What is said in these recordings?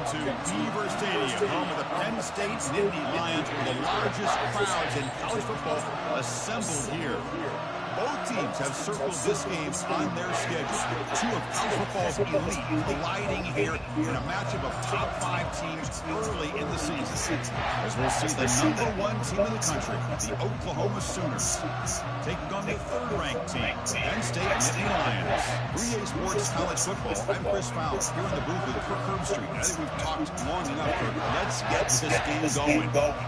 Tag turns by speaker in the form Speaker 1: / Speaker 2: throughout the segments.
Speaker 1: welcome to Beaver Stadium, home of the Penn State Nittany Lions, one of the largest crowds in college football assembled here. Both teams have circled this game on their schedule. Two of college football's elite colliding here in a matchup of top 5 teams early in the season. As we'll see the #1 team in the country, the Oklahoma Sooners, taking on the 3rd-ranked team, Penn State Nittany Lions. 3A Sports College Football. I'm Chris Fowler here in the booth with Kirk Herbstreit. I think we've talked long enough, Kirk. Let's get this game going.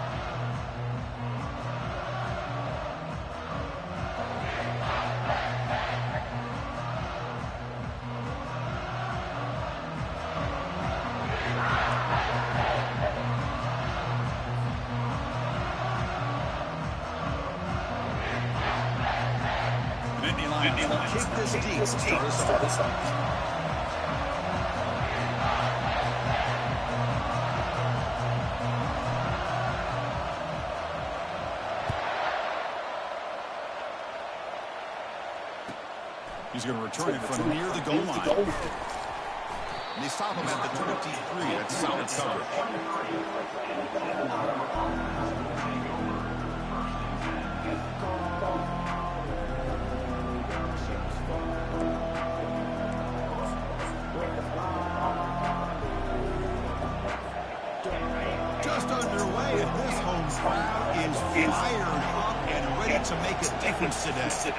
Speaker 1: Kick this deep to start us off. He's going to return it from near the goal line. And they stop him at the 23. That's solid coverage. Just underway, and this home crowd is fired up and ready to make a difference today.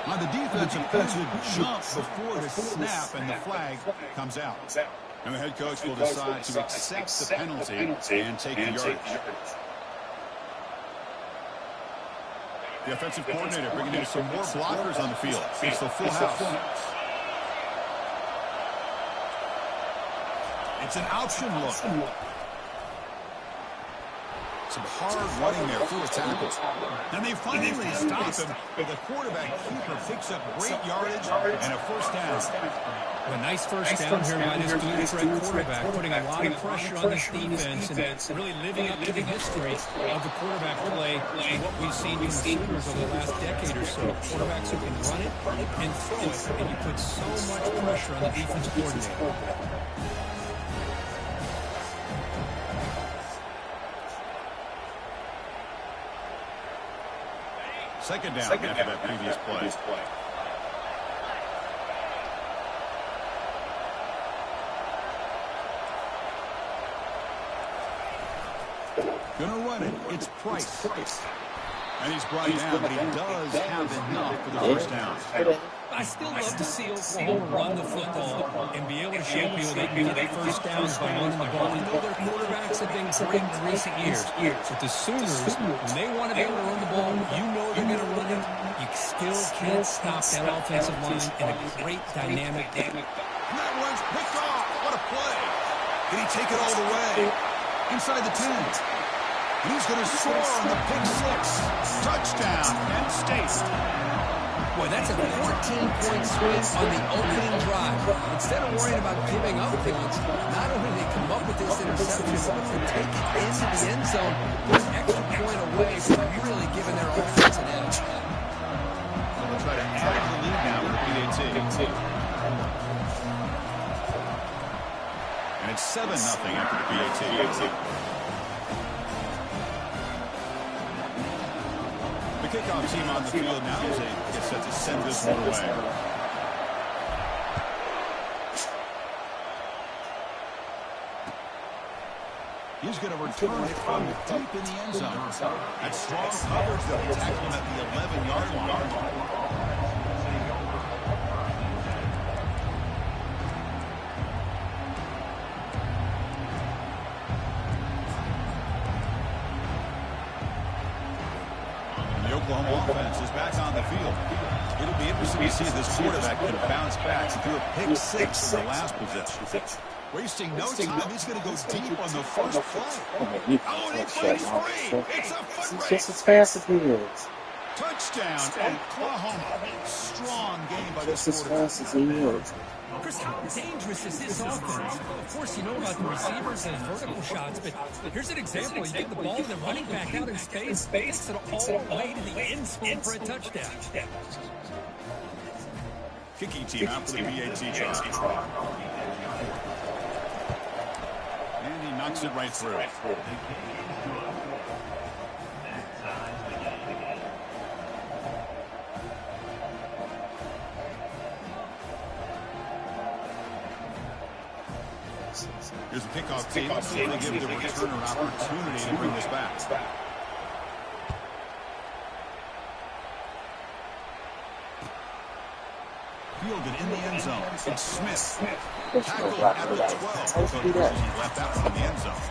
Speaker 1: On the defensive end, jump before the snap, and the flag comes out. And the head coach will decide to accept the penalty and take the yardage. The offensive coordinator bringing in some more blockers on the field. It's the full house. It's an option look. Some hard running there for a tackle. And they finally stop him. The quarterback keeper picks up great yardage and a first down.
Speaker 2: A nice first down here by this blue threat quarterback, putting a lot of pressure on this defense and really living up to the history of the quarterback play, what we've seen from the Sooners over the last decade or so. Quarterbacks who can run it and throw it, and you put so much pressure on the defensive coordinator.
Speaker 1: Second down after that previous play. Gonna run it. It's Price. And he's brought down, but he does have enough for the first down.
Speaker 2: I still love to see Oklahoma run the football and be able to show people they can get first downs by running the ball. I know their quarterbacks have been great in recent years, but the Sooners, when they want to be able to run the ball, you know they're going to run it. You still can't stop that offensive line in a great dynamic game.
Speaker 1: And that one's picked off. What a play. Did he take it all the way? Inside the 10. And he's going to score on the pick 6. Touchdown, Penn State.
Speaker 3: Boy, that's a 14-point swing on the opening drive. Instead of worrying about giving up points, not only did they come up with this interception, but to take it into the end zone, they're an extra point away from really giving their offense an edge.
Speaker 1: They'll try to add to the lead now for PAT. And it's 7-0 after the PAT. Kickoff team on the field now as they get set to send this one away. He's going to return it from deep in the end zone. That's strong coverage that will tackle him at the 11-yard line. Oklahoma offense is back on the field. It'll be interesting to see if this quarterback can bounce back. He threw a pick 6 in the last possession. Wasting no time, he's going to go deep on the first play. Oh, and he plays free. It's a foot race.
Speaker 4: Just as fast as he is.
Speaker 1: Touchdown, Oklahoma. Strong game by this
Speaker 4: Just as
Speaker 1: quarterback.
Speaker 4: fast as he is.
Speaker 2: Chris, how dangerous is this offense? Of course, you know about the receivers and vertical shots, but here's an example. You get the ball and the running back out in space, takes it all the way to the end zone for a touchdown.
Speaker 1: Kicking team out for the PAT try. knocks it right through. Here's the kickoff team. Let's see if they give the returner an opportunity to bring this back. Fielded in the end zone. It's Smith. Tackled at the 12. So he left that one in the end zone.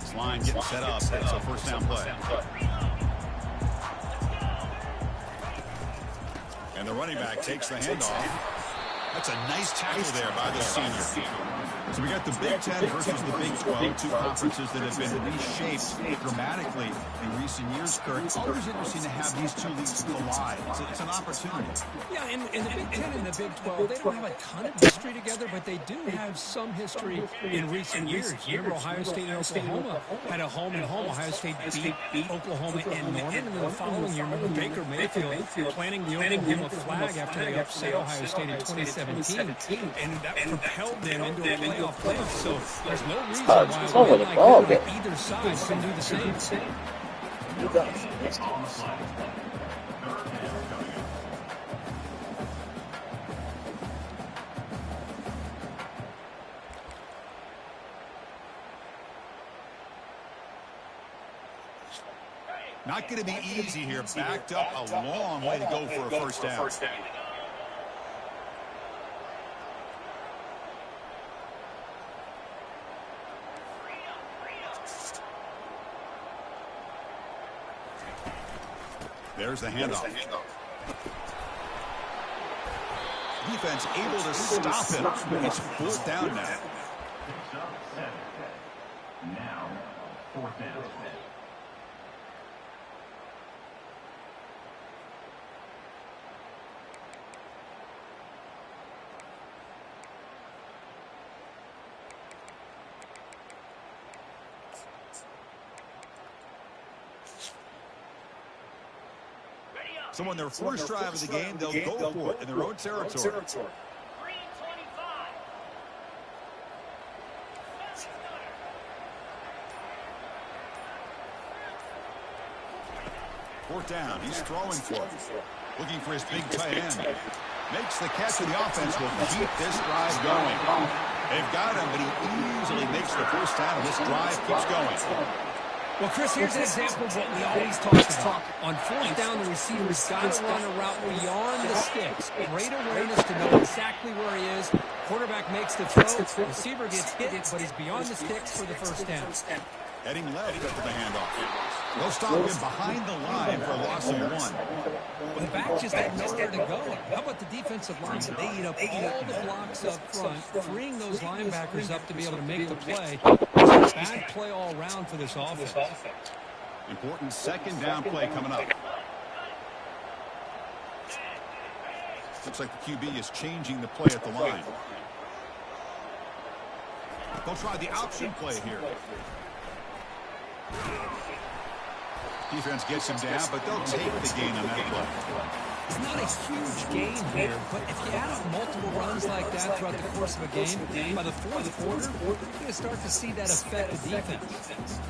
Speaker 1: This line getting set up. It's a first down play. And the running back takes the handoff. That's a nice tackle there by the senior. So we got the Big Ten versus the Big 12, two conferences that have been reshaped dramatically in recent years, Kurt. It's always interesting to have these two leagues collide. It's an opportunity.
Speaker 2: Yeah, and the Big Ten and the Big 12, they don't have a ton of history together, but they do have some history in recent years. Remember, Ohio State and Oklahoma had a home-and-home. Ohio State beat Oklahoma and Norman, and then the following year, remember Baker Mayfield planting the Oklahoma flag after they upset Ohio State in 2017, and that propelled them into a playoff place. So there's no reason why either side can do the same.
Speaker 1: Not going to be easy here. Backed up a long way to go for a first down. There's the handoff. Defense able to stop it. It's fourth down now.
Speaker 5: Now, fourth down.
Speaker 1: So on their first drive of the game, they'll go for it in their own territory. Fourth down, he's throwing for it. Looking for his big tight end. Makes the catch, and the offense will keep this drive going. They've got him, but he easily makes the first down, and this drive keeps going.
Speaker 2: Well, Chris, here's an example of what we always talk about. On fourth down, the receiver's got to run a route beyond the sticks. Great awareness to know exactly where he is. Quarterback makes the throw. Receiver gets hit, but he's beyond the sticks for the first down.
Speaker 1: Heading left for the handoff. They'll stop him behind the line for a loss of one.
Speaker 2: Well, the back just had nowhere to go. How about the defensive line? They eat up all the blocks up front, freeing those linebackers up to be able to make the play. It's a bad play all around for this offense.
Speaker 1: Important second down play coming up. Looks like the QB is changing the play at the line. They'll try the option play here. Defense gets him down, but they'll take the gain on that play.
Speaker 2: It's not a huge gain here, but if you add up multiple runs like that throughout the course of a game, by the fourth quarter, you're going to start to see that affect the defense.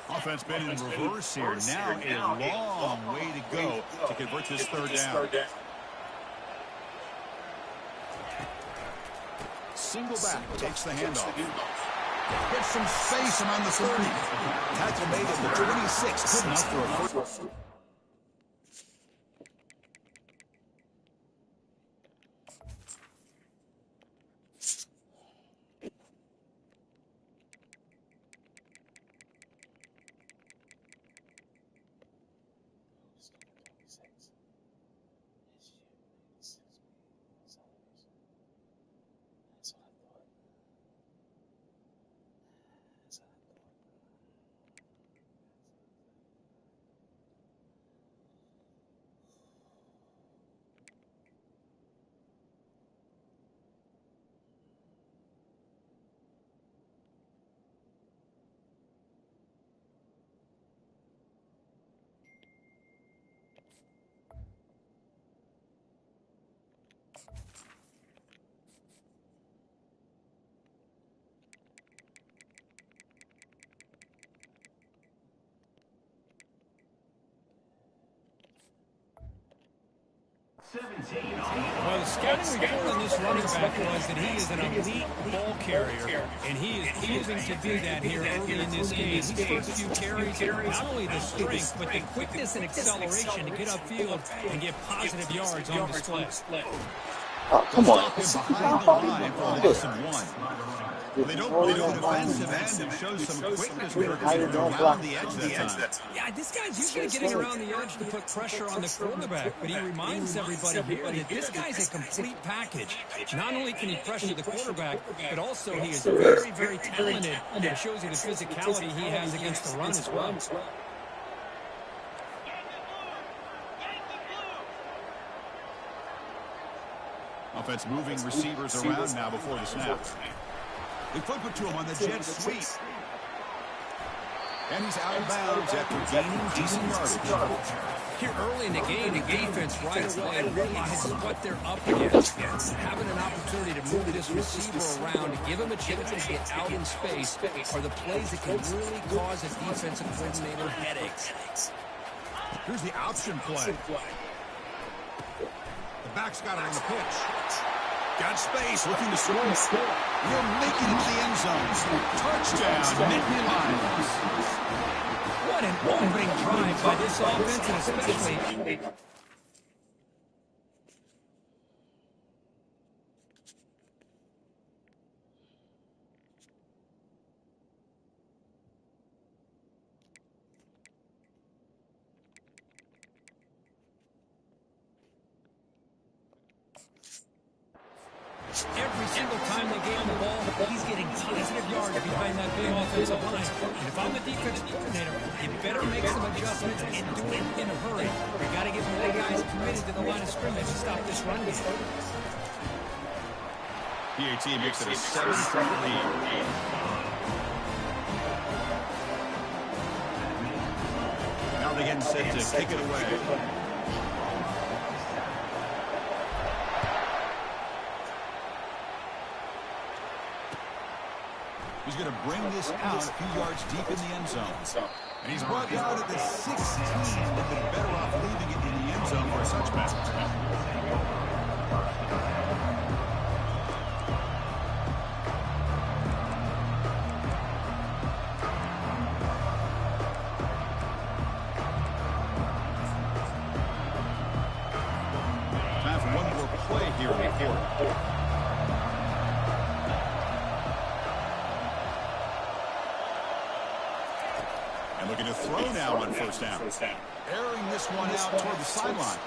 Speaker 1: Offense been in reverse here. Now a long way to go to convert this third down. Single back takes the handoff. Gets some space around the 30. Tackle made at the 26. Good enough for a first.
Speaker 2: Well, the scouting report on this running back was that he is an elite ball carrier, and he is proving to be that here early in this game. These first few carries, not only the strength, but the quickness and acceleration to get upfield and get positive yards on display.
Speaker 4: Oh, come on.
Speaker 1: Stop him behind the line for a loss of 1. They don't play the defensive end and show some quickness work as they go around the edge that time.
Speaker 2: Yeah, this guy's usually getting around the edge to put pressure on the quarterback, but he reminds everybody here that this guy's a complete package. Not only can he pressure the quarterback, but also he is very, very talented, and it shows you the physicality he has against the run as well.
Speaker 1: Offense moving receivers around now before the snap. They flip it to him on the jet sweep. And he's out of bounds after gaining decent yardage.
Speaker 2: Here early in the game, the defense right away realizes what they're up against. Having an opportunity to move this receiver around, to give him a chance to get out in space, are the plays that can really cause a defensive coordinator headaches.
Speaker 1: Here's the option play. The back's got it on the pitch. Got space, looking to score. He'll make it into the end zone. Touchdown, Nittany Lions.
Speaker 2: What an opening drive by this offense, and especially... Every single time they gave him the ball, he's getting positive yards behind that big offensive line. And if I'm the defensive coordinator, you better make some adjustments and do it in a hurry. You got to get more guys committed to the line of scrimmage to stop this run game.
Speaker 1: PAT makes it a 7-point lead. Now they're getting set to kick it away. He's going to bring this out a few yards deep in the end zone. And he's brought down at the 16. They've been better off leaving it in the end zone for a touchback. Time for one more play here in the fourth. And looking to throw now on first down. Airing this one out toward the sideline.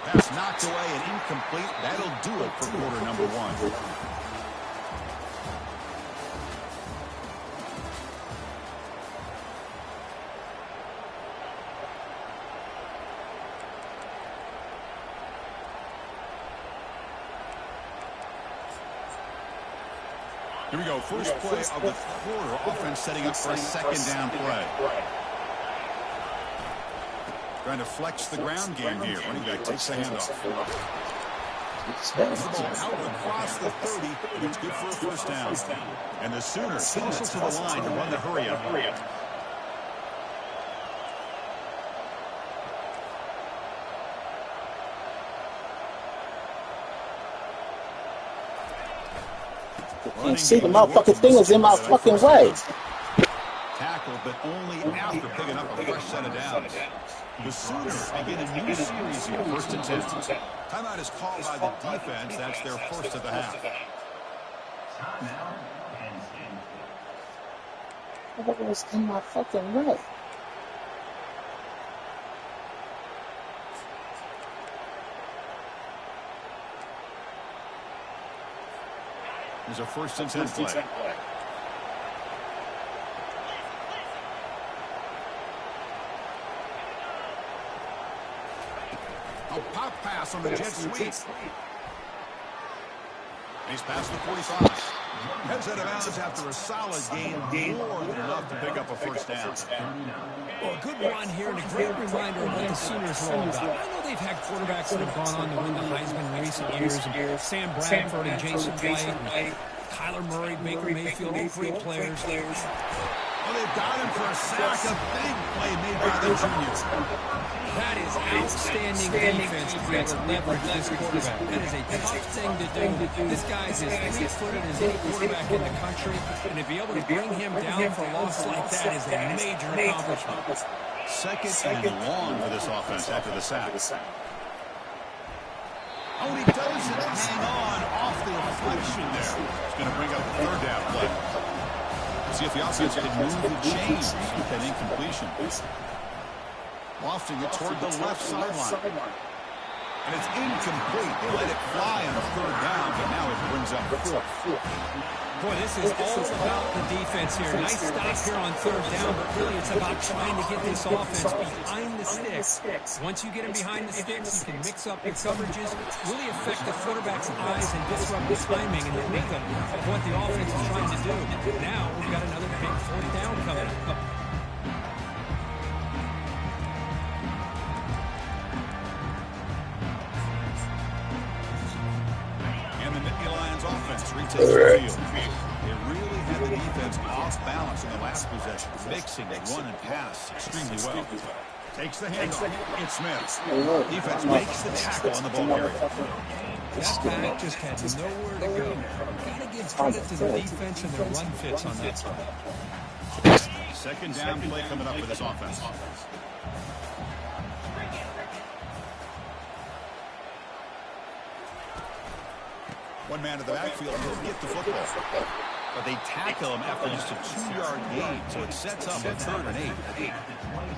Speaker 1: Pass knocked away and incomplete. That'll do it for quarter number 1. Here we go, first play of the quarter. Offense setting up for a second down play. Trying to flex the ground game here. Running back takes the handoff. The ball out across the 30, but it's good for a first down. And the Sooners hustle to the line to run the hurry up.
Speaker 4: You see, the motherfucking thing is in my fucking way.
Speaker 1: Tackled, but only after picking up a fresh set of downs. The Sooners begin a new series here, 1st and 10. Timeout is called by the defense. That's their first of the half.
Speaker 4: What was in my fucking way?
Speaker 1: There's a 1st and 10 play. A pop pass on the jet sweep. He's past the 45. Heads out of bounds after a solid gain, more than enough to pick up a first down.
Speaker 2: Well, a good run here and a great reminder of what the Sooners are all about. I know they've had quarterbacks that have gone on to win the Heisman in recent years. Sam Bradford and Jason White, Kyler Murray, Baker Mayfield, all great players.
Speaker 1: Well, they've got him for a sack. A big play made by the junior.
Speaker 3: That is outstanding defense to be able to leverage this quarterback. That is a tough thing to do. This guy's as fleet-footed as any quarterback in the country, and to be able to bring him down for a loss like that is a major accomplishment.
Speaker 1: Second and long for this offense after the sack. Oh, he doesn't hang on off the reflection there. It's going to bring up the third down play. See if the offense can move the chains with that incompletion. Lofting it toward the left sideline. And it's incomplete. They let it fly on a third down, but now it brings up fourth.
Speaker 3: Boy, this is all about the defense here. Nice stop here on third down, but really it's about trying to get this offense behind the sticks. Once you get him behind the sticks, you can mix up your coverages, really affect the quarterback's eyes and disrupt the timing and the rhythm of what the offense is trying to do. Now we've got another big fourth down coming up.
Speaker 1: Offense retakes the field. They really had the defense off balance in the last possession, mixing run and pass extremely well. Takes the handoff. It's Smith. Defense makes the tackle on the ball carrier.
Speaker 3: That back just had nowhere to go. Got to give credit to the defense and their run fits on that side.
Speaker 1: Second down play coming up for this offense. One man to the backfield, and he'll get the football. But they tackle him after just a 2-yard gain, so it sets up a 3rd and 8.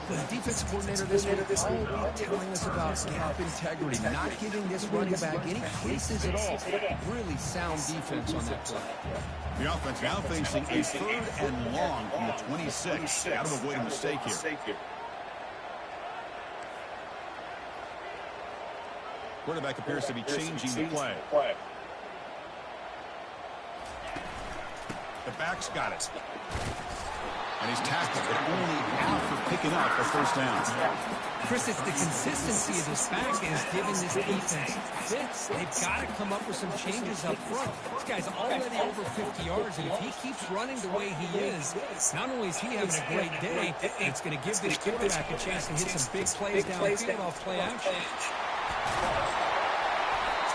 Speaker 3: The defensive coordinator this week will be telling us about gap integrity, not giving this running back any cases at all. Really sound defense on that play.
Speaker 1: The offense now facing a 3rd and long from the 26. Got to avoid a mistake here. Quarterback appears to be changing the play. The back's got it. And he's tackled, but only out for picking up the first down.
Speaker 3: Chris, it's the consistency of this back is giving this defense fits. They've got to come up with some changes up front. This guy's already over 50 yards, and if he keeps running the way he is, not only is he having a great day, it's going to give this quarterback a chance to hit some big plays downfield off play action.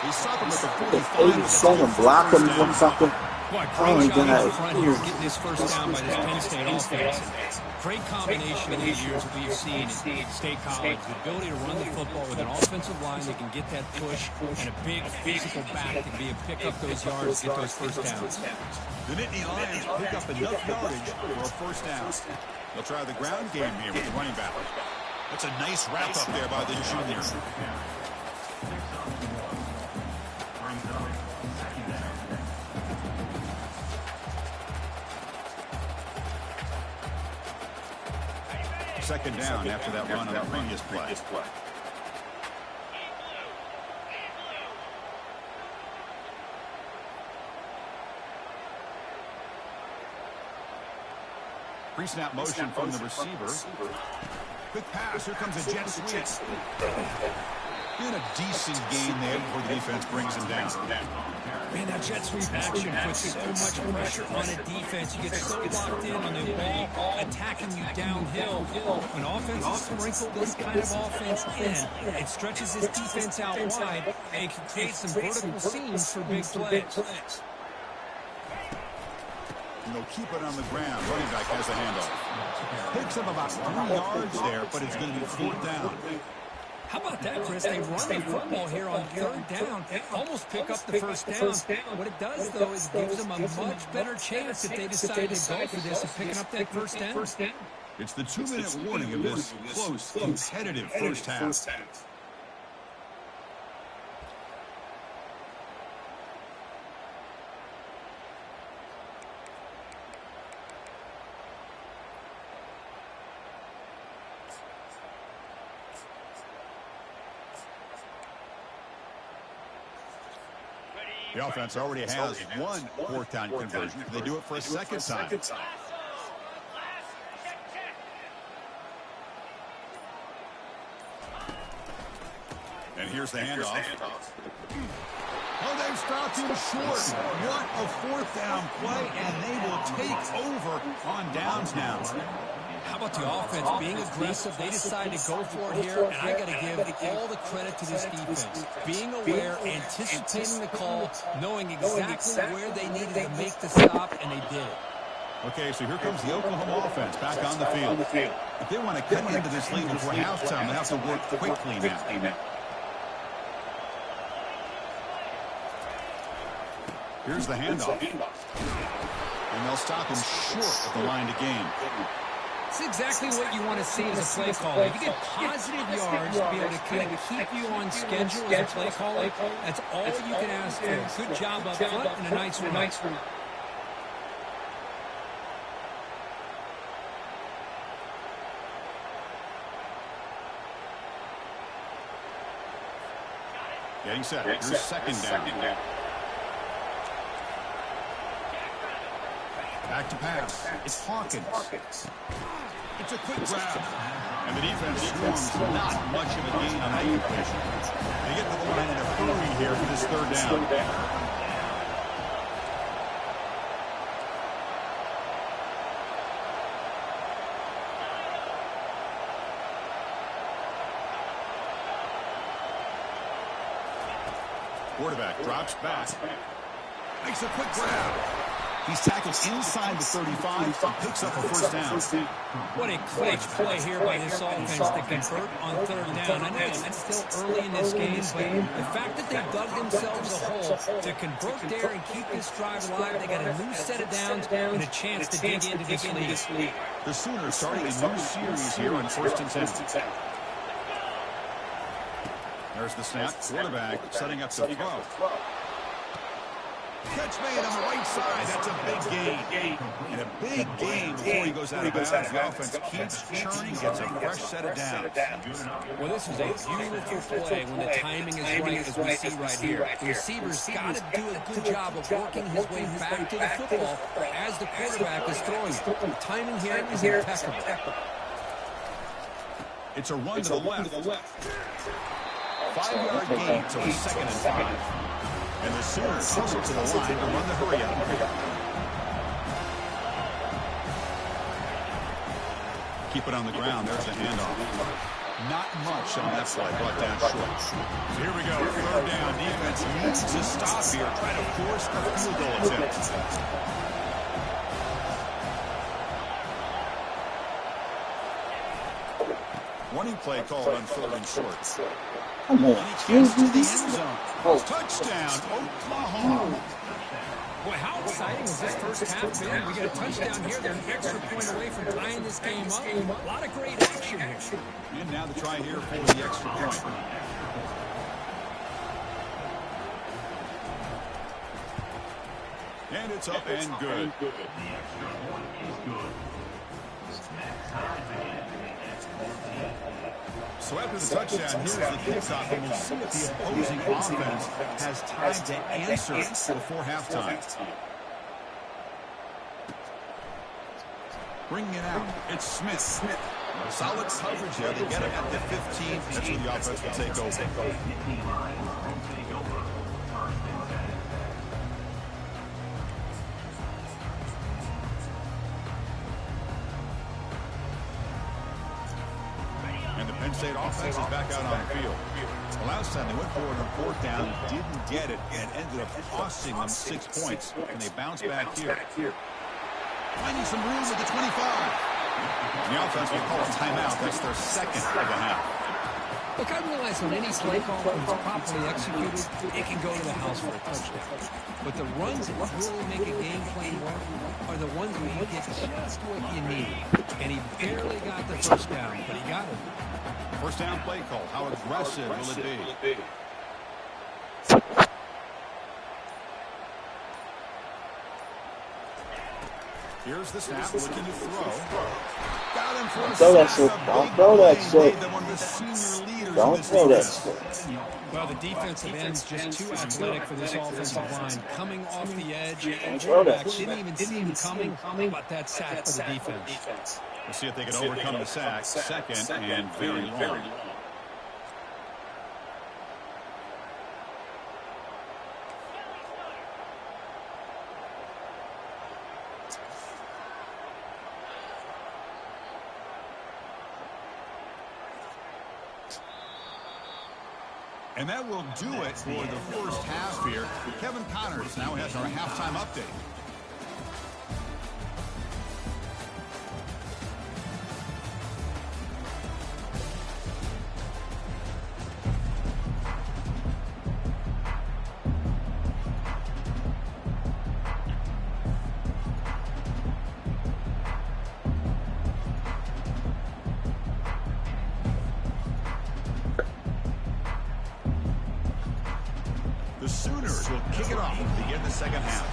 Speaker 1: He's stopping at the
Speaker 4: 87, block him, motherfucker.
Speaker 3: Boy, great job in front here getting this first down by this Penn State offense. Great combination of the years we've seen in State College. The ability to run the football with an offensive line that can get that push and a big physical back to be able to pick up those yards, get those first downs.
Speaker 1: The Nittany Lions pick up enough yardage for a first down. They'll try the ground game here with the running back. That's a nice wrap up there by the junior. Second down after that run on the previous play. Pre-snap motion from the receiver. Quick pass. Here comes a jet sweep. Doing a decent gain there before the defense brings him down.
Speaker 3: Man, that jet sweep action puts so much pressure on a defense. You get so locked in on the ball attacking you downhill. When offenses sprinkle this kind of offense in, it stretches this defense out wide and can create some vertical seams for big plays.
Speaker 1: And they'll keep it on the ground. Running back has a handoff. Picks up about 3 yards there, but it's going to be 4th down.
Speaker 3: How about that, Chris? They run the football here on 3rd down, almost pick up the first down. What it does, though, is gives them a much better chance if they decide to go for this of picking up that first down.
Speaker 1: It's the 2-minute warning of this close, competitive first half. The offense already has one 4th down conversion. They do it for a second time. And here's the handoff. Oh, they can't stop him short. What a fourth down play, and they will take over on downs now.
Speaker 2: How about the offense being aggressive? They decided to go for it here, and I got to give all the credit to this defense. Being aware, anticipating the call, knowing exactly where they needed to make the stop, and they did it.
Speaker 1: Okay, so here comes the Oklahoma offense back on the field. If they want to cut into this lead before halftime, they have to work quickly now. Here's the handoff. And they'll stop him short of the line to gain.
Speaker 2: It's exactly what you want to see as a play caller. If you get positive yards to be able to kind of keep you on schedule as a play caller, that's all you can ask for. Good job up front and a nice run.
Speaker 1: Getting set. Here's second down. Back to pass. It's Hawkins. It's a quick grab. And the defense swarms not much of a gain on that completion. They get to the line in a hurry here for this third down. Quarterback drops back. Makes a quick grab. He's tackled inside the 35 and picks up a first down.
Speaker 2: What a clutch play here by this offense to convert on third down. I know it's still early in this game, but the fact that they dug themselves a hole to convert there and keep this drive alive, they got a new set of downs and a chance to dig into this lead.
Speaker 1: The Sooners starting a new series here on 1st and 10. There's the snap. Quarterback setting up the throw. Catch made on the right side. That's a big gain. And a big gain before he goes out of bounds. The offense keeps churning, gets a fresh set of downs.
Speaker 2: Well, this is a beautiful play when the timing is right, as we see right here. The receiver's got to do a good job of working his way back to the football as the quarterback is throwing it. The timing here is impeccable.
Speaker 1: It's a run to the left. 5-yard gain, so it's 2nd and 5. And the Sooners hustle to the line to run the hurry up. Keep it on the ground. There's the handoff. Not much on that play, brought down short. So here we go. Third down. Defense needs to stop here. Try to force a field goal attempt. Running play called on 3rd and short.
Speaker 4: Come on.
Speaker 1: To the end zone. Touchdown, Oklahoma.
Speaker 2: Boy, how exciting has this first half been? We got a touchdown here. They're an extra point away from tying this game up. A lot of great action here.
Speaker 1: And now the try here for the extra point. And it's up and good. So after the touchdown, here's the kickoff, and we'll see if the opposing offense has time to answer before halftime. Bringing it out, it's Smith. Solid coverage there. They get him at the 15. That's where the offense will take over. Penn State offense is back out on the field. The last time they went for it on 4th down, didn't get it, and ended up costing them 6 points. And they bounce back here. Finding some room at the 25. And the offense will call a timeout. That's their 2nd of the half.
Speaker 2: Look, I realize when any play call is properly executed, it can go to the house for a touchdown. But the runs that really make a game plan work are the ones where you get just what you need. And he barely got the first down, but he got it.
Speaker 1: First down play call. How aggressive will it be? Here's the snap, looking to throw. Got him for a
Speaker 4: Throw that shit. Don't throw that shit. Don't throw that shit.
Speaker 2: Well, the defensive end's just too athletic for this offensive line. Coming off the edge, and
Speaker 4: Throw that
Speaker 2: quarterback
Speaker 4: shit.
Speaker 2: didn't even see him coming. But that sack for the defense.
Speaker 1: We'll see if they can overcome the sack. 2nd and very long. And that will do it for the first half here. Kevin Connors now has our halftime update. The Sooners will kick it off to begin the second half.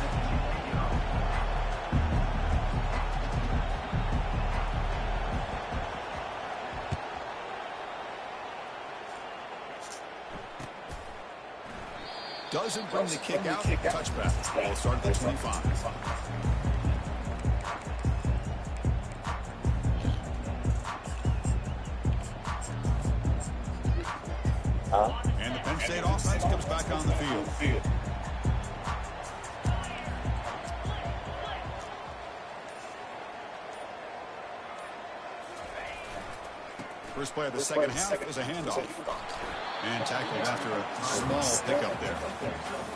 Speaker 1: Doesn't bring the kick out. Touchback. Ball start at the 25. And the Penn State offense comes back on the field. First play of the second half is a handoff. And tackled after a small pickup there.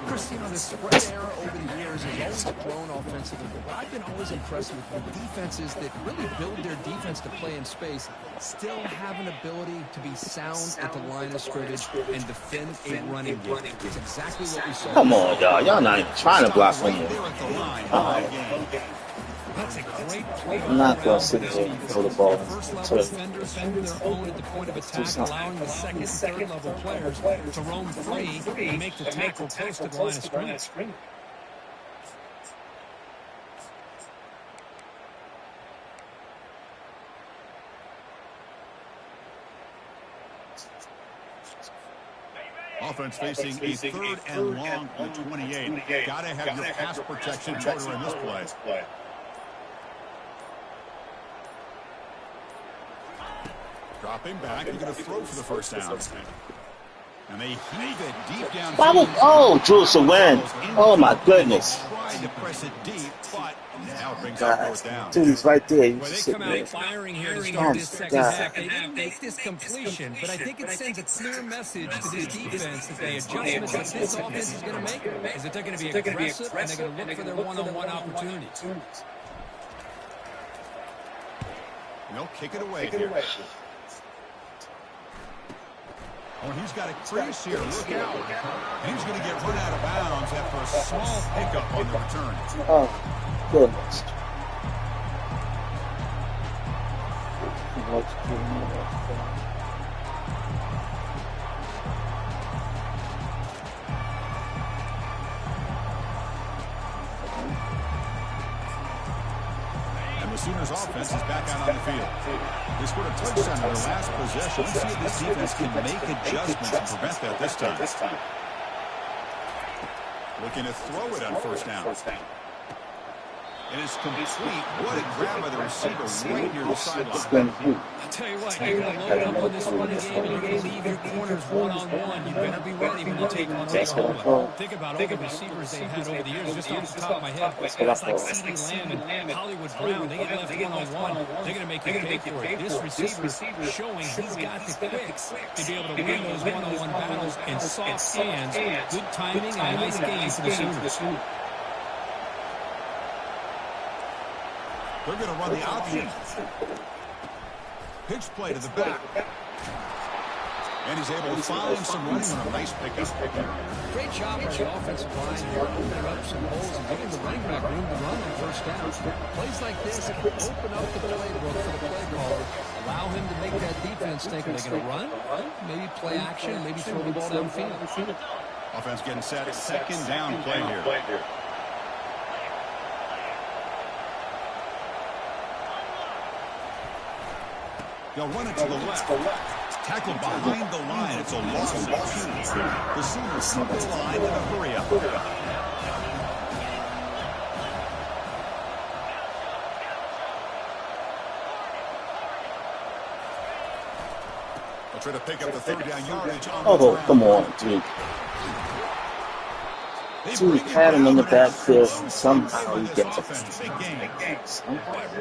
Speaker 3: Chris, you know, the spread era over the years has always grown offensively, but what I've been always impressed with the defenses that really build their defense to play in space still have an ability to be sound at the line of scrimmage and defend a running game. It's exactly what we saw.
Speaker 4: Come on, y'all. Y'all not even trying to block for me.
Speaker 2: That's a great play.
Speaker 4: I'm not going to sit here and throw the ball.
Speaker 2: First level defenders defend their own at the point of attack, allowing the second and third level players to roam free and make the tackle close to the line of scrimmage.
Speaker 1: Offense facing a third and long on the 28. Got to have your pass protection in order in this play. Dropping back, you're going to throw for the first down. And they heave it deep down.
Speaker 4: Oh, Jules win. Oh, my goodness.
Speaker 1: Tried to press it deep, but now it brings up fourth down.
Speaker 4: Dude, he's right there.
Speaker 2: Well, they come out firing here to start this second half. They didn't make this completion, but I think it sends a clear message to this defense that the adjustments that this offense is going to make is that they're going to be aggressive and they're going to look for their one-on-one opportunities.
Speaker 1: And they'll kick it away here. Oh, he's got a crease here. Look out. And he's going to get run out of bounds after a small pickup on the return.
Speaker 4: Oh, goodness.
Speaker 1: And the Sooners offense is back out on the field. They scored a touchdown in their last possession. Let's see if this defense can make adjustments and prevent that this time. Looking to throw it on first down. And it's complete. What a grab by the receiver right near the sideline.
Speaker 2: I'll tell you what, you're going to load up on this running game and you're going to leave your corners one-on-one. You better be ready when you take on the home. Think about all the receivers they've had over the years. Just off the top of my head, guys like CeeDee Lamb and Hollywood Brown, they get left one-on-one. They're going to make you pay for it. This receiver showing he's got the quicks to be able to win those one-on-one battles in soft hands. Good timing and a nice game for the Sooners.
Speaker 1: They're going to run the option. Pitch play to the back. And he's able to find some running on a nice pickup.
Speaker 3: Great job by the offensive line here, opening up some holes and giving the running back room to run on first down. Plays like this can open up the playbook for the play caller. Allow him to make that defense think, are they going to run? Maybe play action, maybe throw the ball downfield.
Speaker 1: Offense getting set. Second down play here. They'll run it to the left. Tackled behind the line. It's a loss of 2. The Sooners come to the line in a hurry-up. Try to pick up the third down yardage on the ground.
Speaker 4: Come on, dude. See, we had him in the backfield, and somehow he gets it.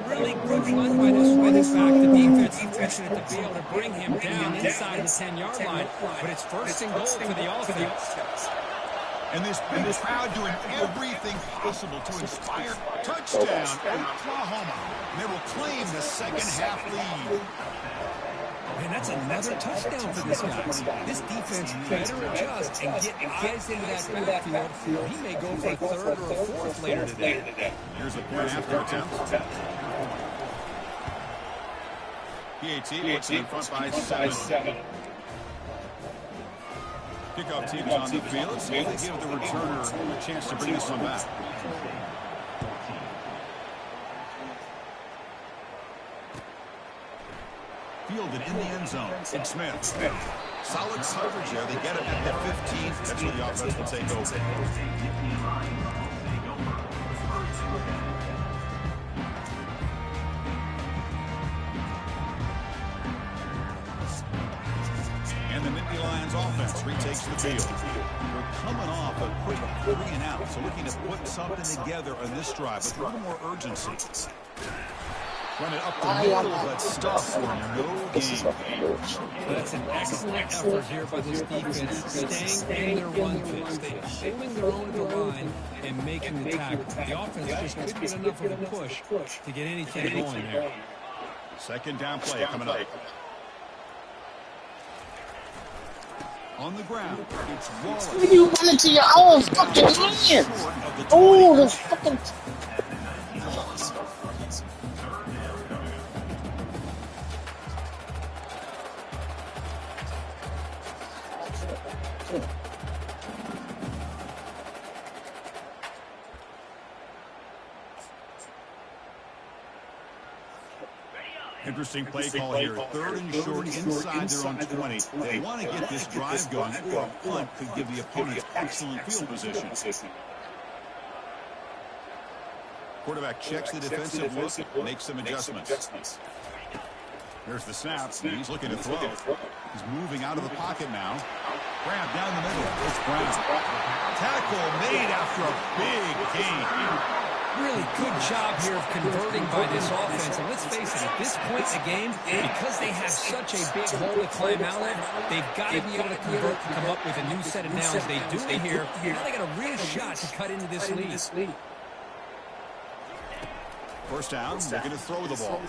Speaker 2: Really good run by this running back. The defense is fortunate to be able to bring him down inside the 10-yard line, but it's first and goal for the offense.
Speaker 1: And this crowd doing everything possible to inspire. Touchdown, Oklahoma. They will claim the second half lead.
Speaker 2: And that's another touchdown for this guy. This defense better adjust and get eyes into that backfield. He may go for a third or a fourth later today.
Speaker 1: Here's the point after attempt. PAT puts in front by 7. Kickoff team is on the field, so they give the returner a chance to bring this one back. Fielded in the end zone. It's Smith. Solid coverage there. They get it at the 15. That's where the offense will take over. And the Nittany Lions offense retakes the field. We're coming off a quick 3-and-out, so looking to put something together on this drive with a little more urgency. Run it up the middle, but stop for no gain.
Speaker 2: That's an excellent effort here by this defense, staying in their run fix. They're holding their own at the line and making the tackle. The offense just couldn't get enough of a push to get anything going there.
Speaker 1: Second down play coming up. On the ground, it's Wallace.
Speaker 4: Why do you run into your own fucking man? Oh, the fucking...
Speaker 1: Interesting play call here. Third and short inside their own 20. They want to get this drive going, or a punt could give the opponents excellent field position. Quarterback checks the defensive look, makes some adjustments. Here's the snap. He's looking to throw. He's moving out of the pocket now. Grab down the middle. It's Brown. Tackle made after a big gain.
Speaker 2: Really good job here of converting by this offense. And let's face it, at this point in the game, because they have such a big hole to climb out of, they've got to be able to convert and come up with a new set of downs. They do it here. Now they got a real shot to cut into this lead.
Speaker 1: First down, they're going to throw the ball.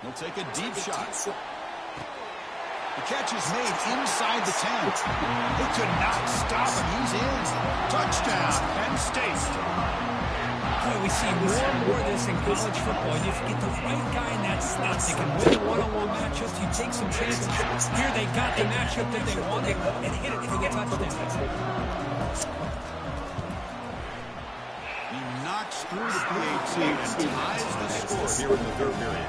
Speaker 1: He'll take a deep shot. The catch is made inside the 10. They could not stop him. He's in. Touchdown, Penn State.
Speaker 2: Boy, we see more and more of this in college football. You get the right guy in that slot. They can win one-on-one matchups. You take some chances. Here they got the matchup that they wanted and hit it for the touchdown.
Speaker 1: He knocks through the PAT and ties the score here in the third period.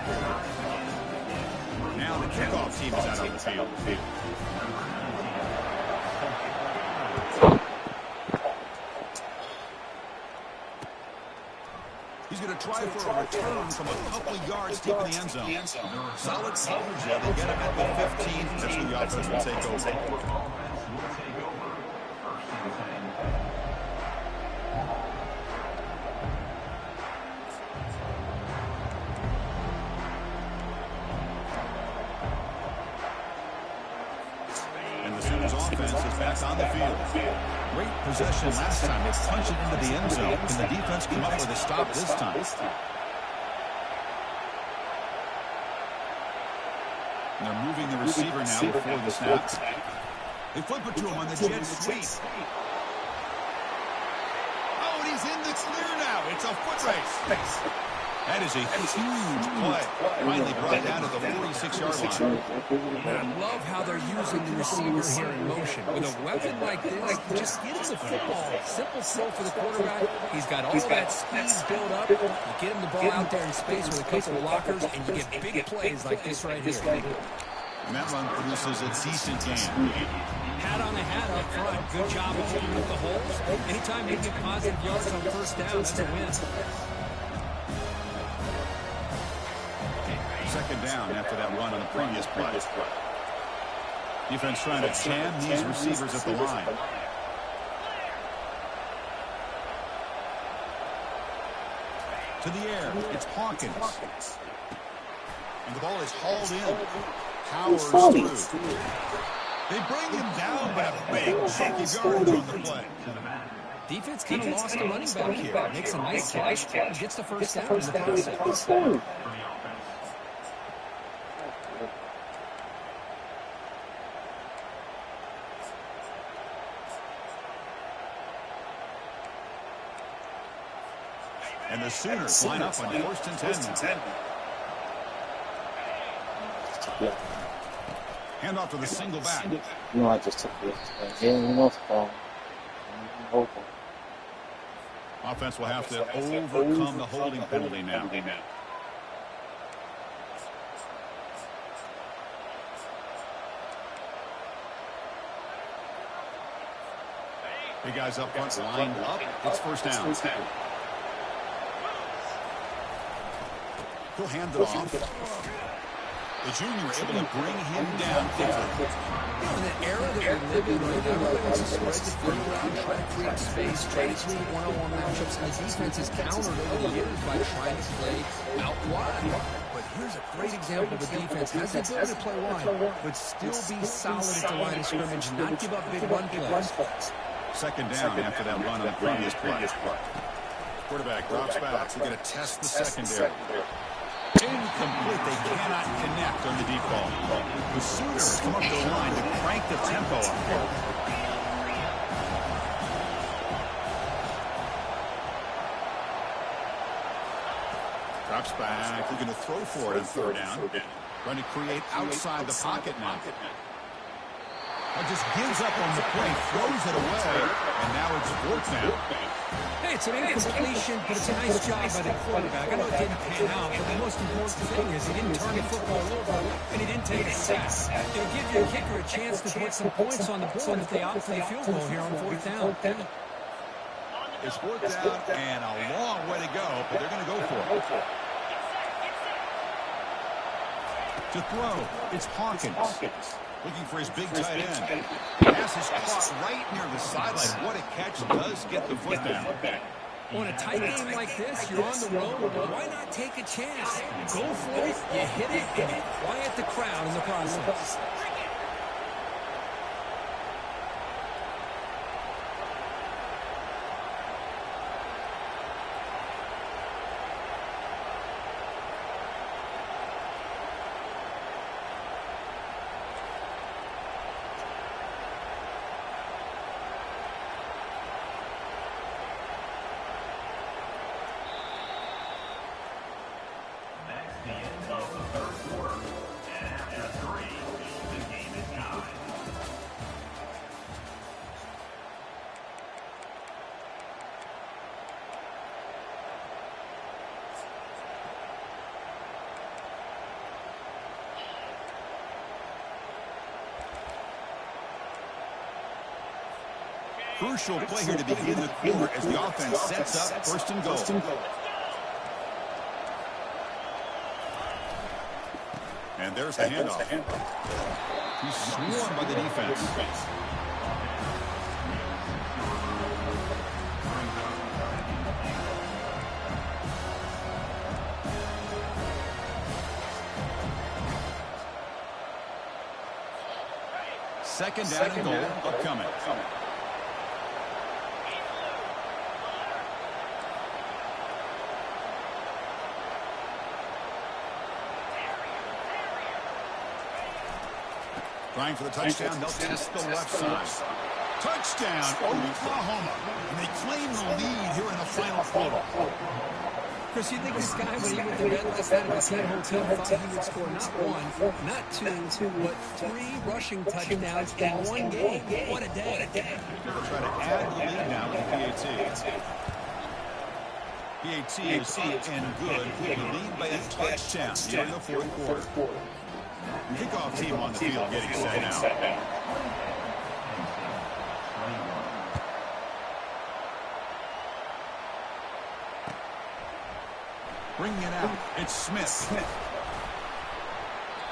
Speaker 1: Now the kickoff team is out on the field. He's going to try for a return from a couple of yards deep in the end zone. Solid coverage there. They get him at the 15. That's where the offense will take over. And the Sooners offense is back on the field. Great possession last time. They punched it into the end zone. Can the defense come up with a stop this time? And they're moving the receiver now before the snap. They flip it to him on the jet sweep. Oh, and he's in the clear now. It's a foot race. That is a huge play. Finally brought down to the 46-yard line.
Speaker 2: I love how they're using the receiver here in motion. With a weapon like this, just get him the football. Simple throw for the quarterback. He's got all that speed built up. You get him the ball out there in space with a couple of blockers, and you get big plays like this right here.
Speaker 1: And that run produces a decent gain.
Speaker 2: Hat on the hat up front. Good job of opening up the holes. Anytime you get positive yards on first down, that's a win.
Speaker 1: Second down after that run on the previous play. Defense trying to jam these receivers at the line. To the air, it's Hawkins. And the ball is hauled in. Powers through. They bring him down, but a big chunk of yardage on the play.
Speaker 3: Defense kind of lost a running back here. Makes a nice catch. Gets the first down in the process.
Speaker 1: And the Sooners line up on 1st and 10. Hand off to the single back.
Speaker 4: You know, I just took this.
Speaker 1: Offense will have to overcome the holding penalty now. Big guys up front lined up. It's first down. He'll hand it off. The junior able to bring him down quickly.
Speaker 3: In the era that we live in right now, everybody wants to spread the field around, try to create space, try to create one-on-one matchups, and the defense has countered over the years by trying to play out wide. But here's a great example of the defense. Has the ability to play wide, but still be solid at the line of scrimmage and not give up big run plays.
Speaker 1: Second down after that run on the previous play. Quarterback drops back. We're going to test the secondary. Incomplete. They cannot connect on the deep ball. The Sooners come up the line to crank the tempo up. Drops back. We're going to throw for it on third down. Trying to create outside the pocket now. Just gives up on the play, throws it away, and now it's fourth down.
Speaker 3: Hey, it's an incompletion, but it's a nice job by the quarterback. I know it didn't pan out, but the most important thing is he didn't turn the football over, and he didn't take a sack. It'll give your kicker a chance to put some points on the board if they opt for the field goal here on fourth down.
Speaker 1: It's fourth down and a long way to go, but they're going to go for it. To throw, it's Hawkins. Looking for his big tight end. Pass is caught right near the sideline. What a catch. Does get the foot down.
Speaker 3: On a tight game like this, you're on the road. Why not take a chance? Go for it, you hit it, and you quiet the crowd in the process.
Speaker 1: Crucial play here to begin the quarter as the offense sets up first and goal. And there's the handoff. He's swarmed by the defense. Second down and goal upcoming. Trying for the touchdown, they'll test the left side. Touchdown, Oklahoma. And they claim the lead here in the final quarter.
Speaker 3: Chris, you think this guy, when he went to bed last night at the same hotel, thought he would score not one, not two, but 3 rushing touchdowns in one game. What a day.
Speaker 1: They'll try to add the lead now with PAT. PAT is up and good. Will lead by a touchdown here in the fourth quarter. Kickoff team on the field getting set now. Bringing it out, it's Smith.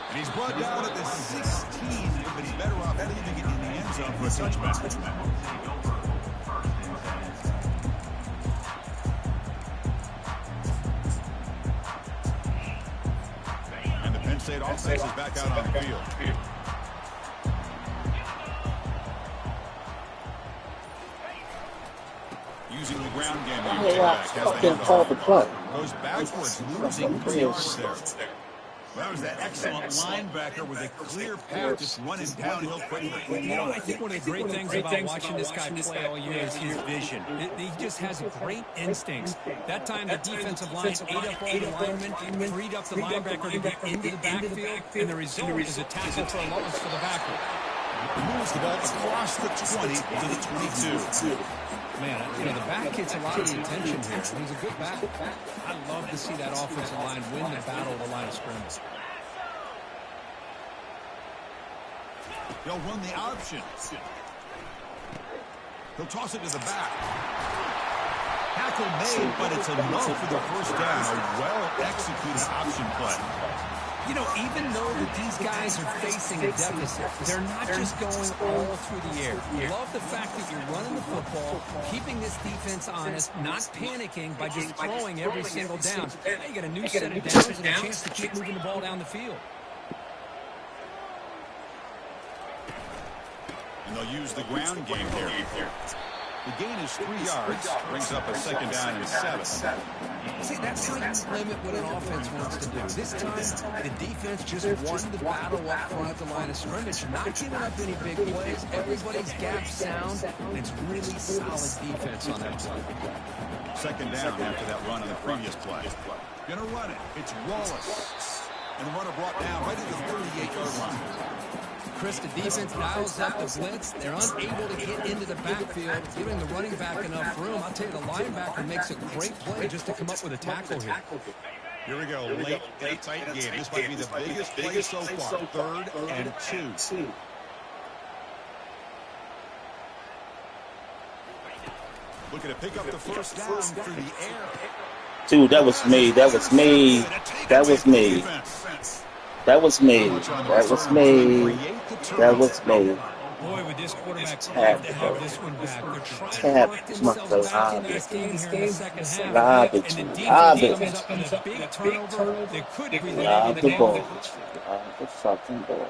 Speaker 1: And he's brought down at the 16, but he's better off leaving it in the end zone for a touchback. State offense is back out on the field. Using the ground game. Goes backwards, losing 3 yards there. Well, that was that excellent linebacker with a clear path just running downhill quickly.
Speaker 2: You know, I think one of the great things about watching this guy play all year is his vision. He just has great instincts. That time the defensive line ate up all the linemen, freed up the linebacker to get into the backfield, and the result is a tackle for a loss for the backer.
Speaker 1: Moves the ball across the 20 to the 22.
Speaker 2: Man, you know, the back gets a lot of the attention here. He's a good back. I love to see that offensive line win the battle of the line of scrimmage.
Speaker 1: They'll run the option. He'll toss it to the back. Tackle made, but it's enough for the first down. A well-executed option play.
Speaker 2: You know, even though that these guys are facing a deficit, they're not just going all through the air. I love the fact that you're running the football, keeping this defense honest, not panicking by just throwing every single down. Now you got a new set of downs and a chance to keep moving the ball down the field.
Speaker 1: And they'll use the ground game here. The gain is 3 yards, brings up a second down and 7.
Speaker 2: See, that's how you limit what an offense wants to do. This time, the defense just won the battle up front at the line of scrimmage, not giving up any big plays. Everybody's gap sound, and it's really solid defense on that play.
Speaker 1: Second down after that run on the previous play. Gonna run it. It's Wallace. And the runner brought down right at the 38-yard line.
Speaker 2: Chris, the defense dials up the blitz. They're unable to get into the backfield, giving the running back enough room. I'll tell you, the linebacker makes a great play just to come up with a tackle here.
Speaker 1: Here we go, late in a tight game. This might be the biggest play so far. 3rd and 2. Looking to pick up the first down through the air.
Speaker 4: Dude, that was me. That was me. That was me. That was me. That was me. That was me.
Speaker 2: Boy, with this quarterback, glad to have this one back. They're trying to work themselves back in this game here in the second half. And the defense comes up with a big turnover. They could be leading the game.
Speaker 4: The fucking ball.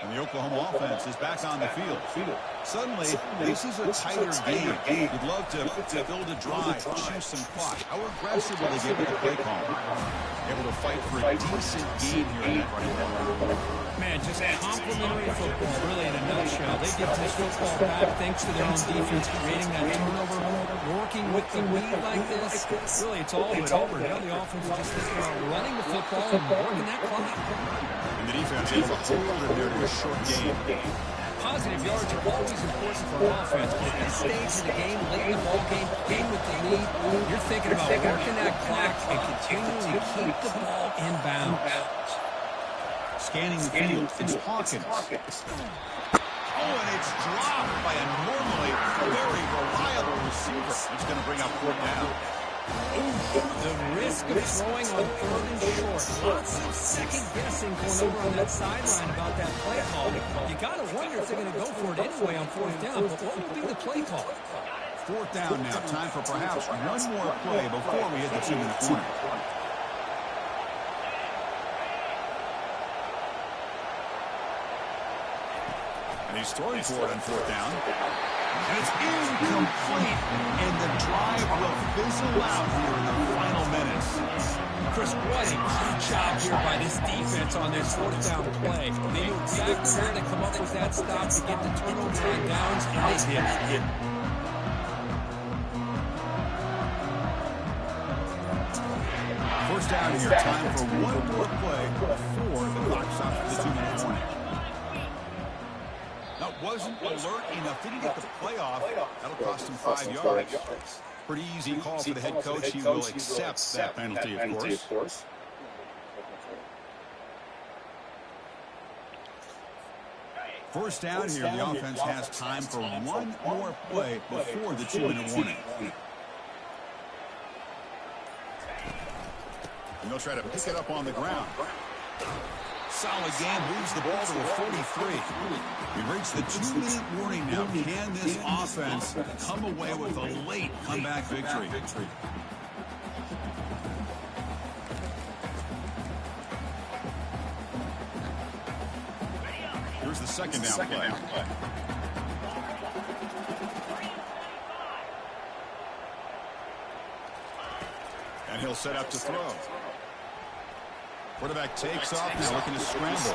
Speaker 1: And the Oklahoma offense is back on the field. Suddenly, this is a tighter game. You'd love to build a drive, choose some clock. How aggressive will they get with the play call? Able to fight for a decent gain here in that running back.
Speaker 2: Man, just complimentary football, really, in a nutshell. They get this football back thanks to their own defense, creating that turnover, working with the lead like this. Really, it's all but over. Now the offense is just thinking about running the football and working that clock.
Speaker 1: And the defense able to hold it there to a short game.
Speaker 2: Positive yards are always important for an offense, but at this stage of the game, late in the ball game with the lead, you're thinking about working that clock and continuing to keep the ball in bounds.
Speaker 1: Scanning the field, it's Hawkins. Oh, and it's dropped by a normally very reliable receiver. It's going to bring up 4th down.
Speaker 2: The risk of throwing on 3rd and short. Lots of second guessing going over on that sideline about that play call. You got to wonder if they're going to go for it anyway on 4th down, but what will be the play call?
Speaker 1: 4th down now. Time for perhaps one more play before we hit the 2-minute warning. And he's throwing for it on 4th down. And it's incomplete. And the drive will fizzle out here in the final minutes.
Speaker 2: Chris, what a good job here by this defense on this 4th down play. They knew exactly where to come up with that stop to get the turnover on downs, and they did.
Speaker 1: First down here. Time for one more play before the clock stops for the 2-minute warning. That wasn't alert enough. Didn't get the play off. That'll cost him 5 yards. Pretty easy call for the head coach. He will accept that penalty, of course. First down here, the offense has time for one more play before the 2-minute warning. And they'll try to pick it up on the ground. Solid game, moves the ball to a 43. We reach the 2-minute warning now. Can this offense come away with a late comeback victory? second down play. And he'll set up to throw. Quarterback takes off, now looking to scramble.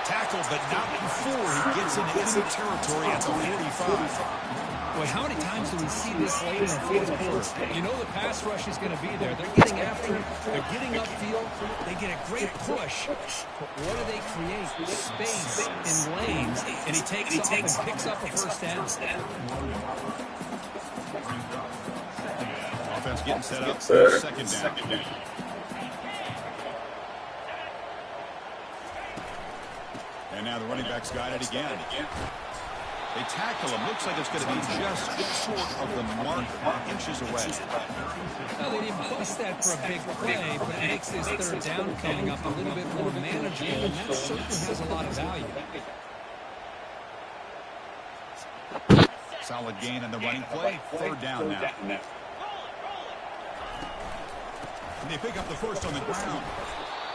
Speaker 1: Tackled, but not before he gets into enemy territory at the 45.
Speaker 2: Well, how many times do we see this late in the fourth quarter? You know the pass rush is going to be there. They're getting after it. They're getting upfield. They get a great push. But what do they create? Space in lanes. And he takes off and picks up a first down.
Speaker 1: Offense getting set up for second down. And now the running back's got it again. They tackle him. Looks like it's going to be just short of the mark, inches away.
Speaker 2: Well, they didn't bust that for a big play, but it makes this third down coming up a little bit more manageable, and that certainly has a lot of value.
Speaker 1: Solid gain in the running play. Third down now. And they pick up the first on the ground.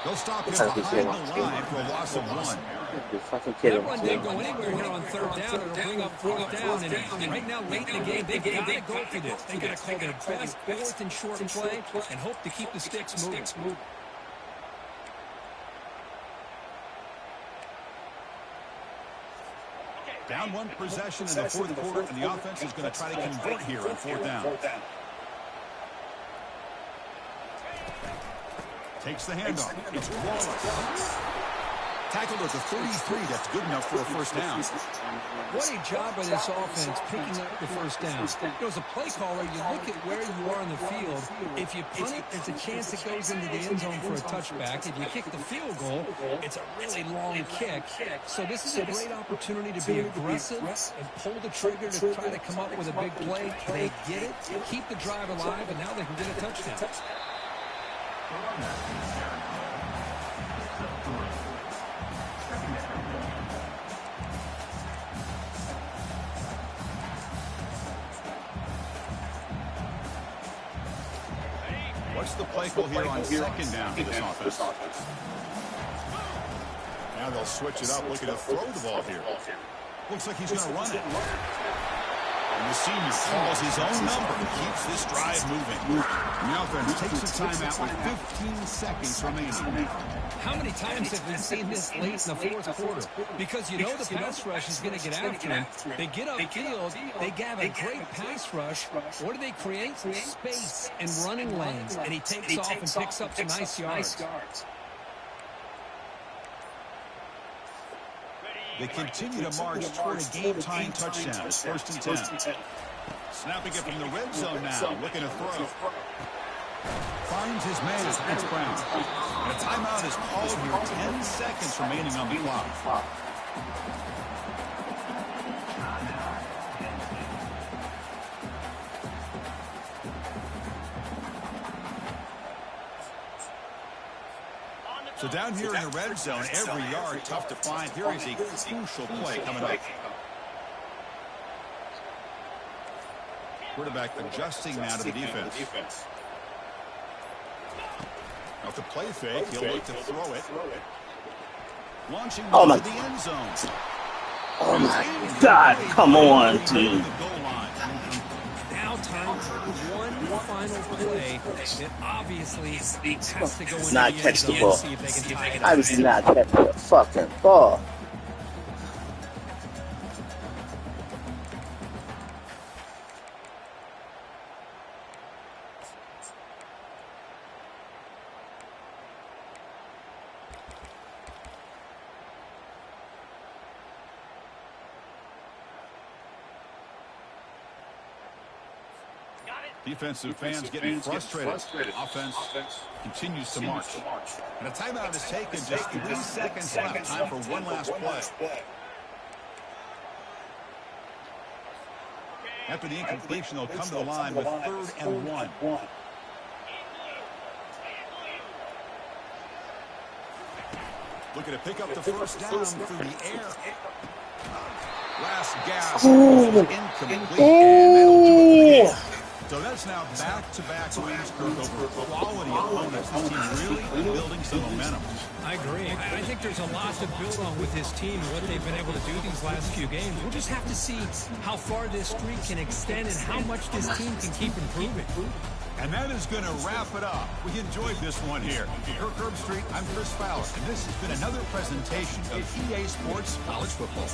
Speaker 1: They'll stop him behind the line for a loss of 1.
Speaker 2: That run didn't go anywhere here on third down. It'll bring up fourth down. And right now, late in the game, they've got to go for this. They've got to call their best fourth and short play and hope to keep the sticks moving.
Speaker 1: Down one possession in the fourth quarter, and the offense is going to try to convert here on fourth down. Takes the handoff. It's Wallace. Tackled at the 33. That's good enough for a first down.
Speaker 2: What a job by this offense picking up the first down. You know, as a play caller, you look at where you are on the field. If you punt it, there's a chance it goes into the end zone for a touchback. If you kick the field goal, it's a really long kick. So this is a great opportunity to be aggressive and pull the trigger to try to come up with a big play. They get it, keep the drive alive, and now they can get a touchdown.
Speaker 1: What's the play call here on second down for this offense? Now they'll switch it up, looking to throw the ball here. Looks like he's going to run it. And the senior calls his own number and keeps this drive moving. The offense takes a timeout with 15 seconds remaining.
Speaker 2: How many times have we seen this late in the fourth quarter? Because you know the pass rush is going to get after him. They get upfield. They have a great pass rush. What do they create? Space and running lanes. And he takes off and picks up some nice yards.
Speaker 1: They continue to march toward a game-time touchdown. It's 1st and 10. Snapping it from the red zone now, looking to throw. Finds his man. It's Brown. And a timeout is called here. 10 seconds remaining on the clock. So down here in the red zone, every yard tough to find. Here is a crucial play coming up. Quarterback adjusting now to the defense. Now to play fake, he'll look to throw it. Launching to the end zone.
Speaker 4: Oh my God, come on, dude.
Speaker 2: Now time for one final play that obviously has to go into
Speaker 4: Not
Speaker 2: the
Speaker 4: catch
Speaker 2: end
Speaker 4: the
Speaker 2: zone
Speaker 4: ball.
Speaker 2: and see if they can tie it
Speaker 4: I
Speaker 2: up.
Speaker 4: was not catching the fucking ball.
Speaker 1: Defensive fans getting frustrated. Offense continues to march. And a timeout is taken. Just 3 seconds left. Time for one last play. After the incompletion, they'll come to the line with 3rd and 1. Looking to pick up the first down through the air. Last gasp. Incomplete. And that'll do it for the game. So that's now back-to-back wins, Kirk, over quality opponents. This team really building some momentum.
Speaker 2: I agree. I think there's a lot to build on with this team and what they've been able to do these last few games. We'll just have to see how far this streak can extend and how much this team can keep improving.
Speaker 1: And that is going to wrap it up. We enjoyed this one here. For Curb Street, I'm Chris Fowler, and this has been another presentation of EA Sports College Football.